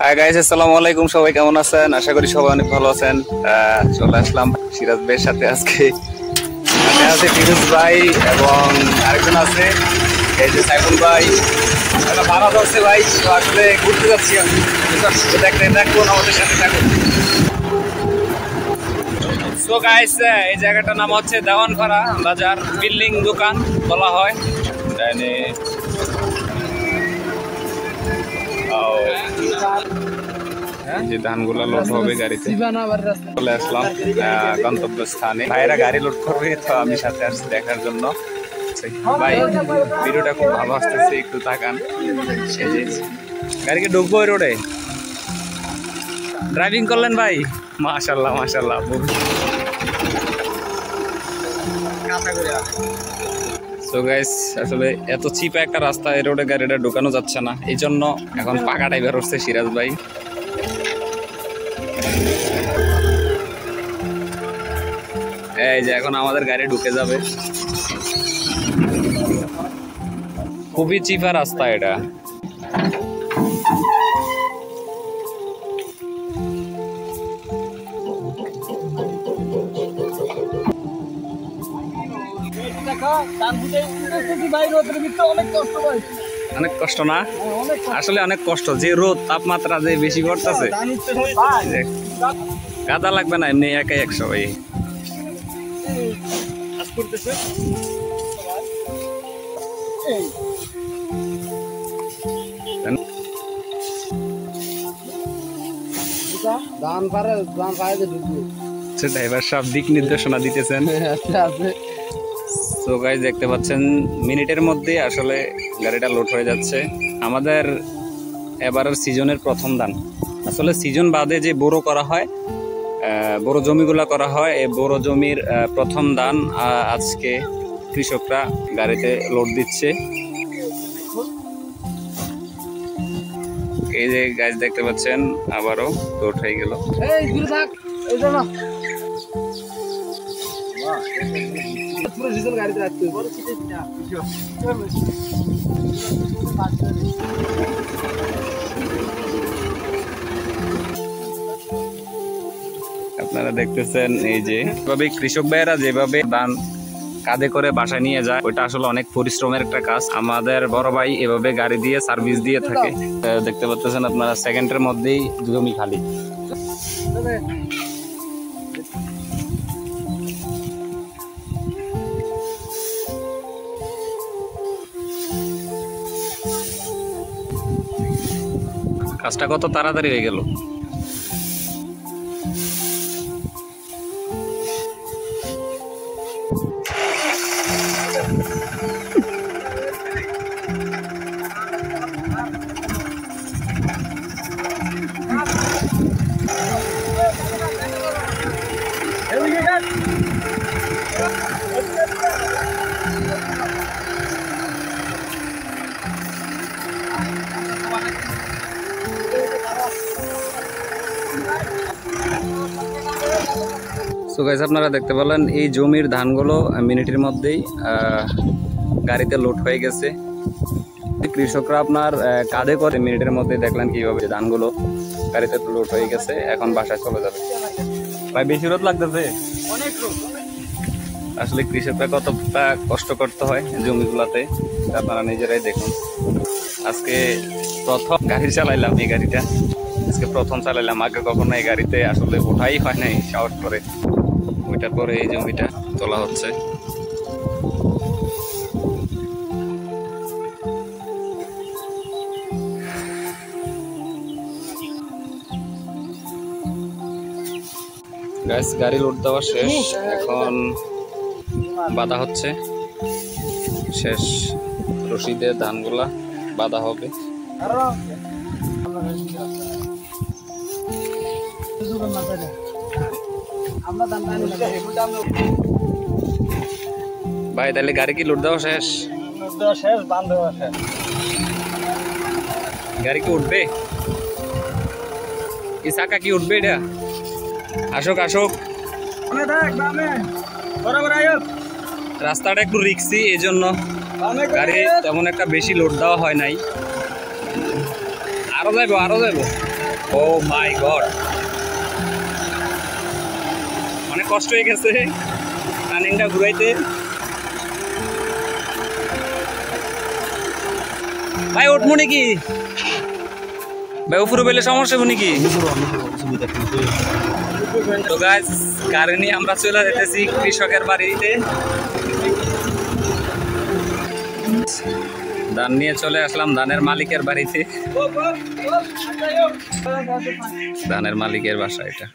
Hi guys, আসসালামু আলাইকুম। সবাই কেমন আছেন? আশা করি সবাই অনেক ভালো আছেন। চলে আসলাম সিরাজ ভাইয়ের সাথে। আজকে আছে ফিরোজ ভাই এবং আরেকজন আছে, এই যে সাইফুল ভাই। একটা ভাড়া ধরছে ভাই, তো আসলে ঘুরতে যাচ্ছি আমি। দেখতে থাকুন, আমাদের সাথে থাকুন। সো গাইস, এই জায়গাটার নাম হচ্ছে দেওয়ানপাড়া বাজার, বিল্ডিং দোকান বলা হয়। যে ধানগুলো লোড হবে গাড়িতে, চলে আসলাম গন্তব্যস্থানে। ভাইয়েরা গাড়ি লোড করবে, তো আমি সাথে আসছি দেখার জন্য। ভাই, ভিডিওটা খুব ভালো আসতেছে, একটু তাকান। গাড়িকে ঢুকবো ওই রোডে। ড্রাইভিং করলেন ভাই? মাশাল্লাহ মাশাল্লাহ। সো গাইস, আসলে এত চিপ একটা রাস্তা, এই রোডে গাড়িটা ঢুকানো যাচ্ছে না, এই জন্য এখন পাকা ড্রাইভার হচ্ছে সিরাজ ভাই। এই যে এখন আমাদের গাড়ি ঢুকে যাবে। খুবই চিপা রাস্তা এটা। অনেক কষ্ট না? আসলে অনেক কষ্ট, যে রোদ তাপমাত্রা যে বেশি করতেছে। কাদা লাগবে না, এমনি একাই 100 ভাই। ড্রাইভার সব দিক নির্দেশনা দিতেছেন। তো গাইস, দেখতে পাচ্ছেন মিনিটের মধ্যে আসলে গাড়িটা লোড হয়ে যাচ্ছে। আমাদের এবারের সিজনের প্রথম ধান। আসলে সিজন বাদে যে বোরো করা হয়, বড় জমিগুলা করা হয়, এই বড় জমির প্রথম ধান আজকে কৃষকরা গাড়িতে লোড দিচ্ছে। এই যে গাছ দেখতে পাচ্ছেন, আবারও লোড হয়ে গেল। আপনারা দেখতেছেন এই যে কৃষক ভাইয়েরা যেভাবে ধান কাঁধে করে বাসায় নিয়ে যায়, ওইটা আসলে অনেক পরিশ্রমের একটা কাজ। আমাদের বড় ভাই এভাবে গাড়ি দিয়ে সার্ভিস দিয়ে থাকে। দেখতে পাচ্ছেন আপনারা, সেকেন্ডের মধ্যেই জমি খালি। কাজটা কত তাড়াতাড়ি হয়ে গেল। সো গাইস, আপনারা দেখতে পেলেন এই জমির ধানগুলো মিনিটের মধ্যেই গাড়িতে লোড হয়ে গেছে। কৃষকরা আপনার কাঁধে করে মিনিটের মধ্যে দেখলেন কিভাবে ধানগুলো গাড়িতে লোড হয়ে গেছে, এখন বাসায় চলে যাবে। ভাই, বেশি রোদ লাগতেছে? আসলে কৃষকরা কতটা কষ্ট করতে হয় জমিগুলাতে, আপনারা নিজেরাই দেখুন। আজকে প্রথম গাড়ি চালাইলাম, এই গাড়িটা আজকে প্রথম চালাইলাম। আগে কখনো এই গাড়িতে আসলে ওঠাই হয় নাই সাহস করে। ওইটার পরে এই জমিটা তোলা হচ্ছে। গাইস, গাড়ি লোড দেওয়া শেষ, এখন বাঁধা হচ্ছে। শেষ রশিদে ধানগুলা বাঁধা হবে। ভাই, তাহলে গাড়ি কি লোড দেওয়া শেষ? গাড়ি কি উঠবে? এই চাকা কি উঠবে? এটা আসুক আসুক। রাস্তাটা একটু রিক্সি, এই জন্য গাড়ি তেমন একটা বেশি লোড দেওয়া হয় নাই। আরো যাইবো ও মাই গড, অনেক কষ্ট হয়ে গেছে টার্নিংটা ঘুরাইতে। ভাই উঠবো নাকি ভাই, উপরে বেলে সমস্যা হবো নাকি? তো গাইস গাড়ি নিয়ে আমরা চলে যেতেছি কৃষকের বাড়িতে। ধান নিয়ে চলে আসলাম ধানের মালিকের বাড়িতে। ধানের মালিকের বাসা এটা।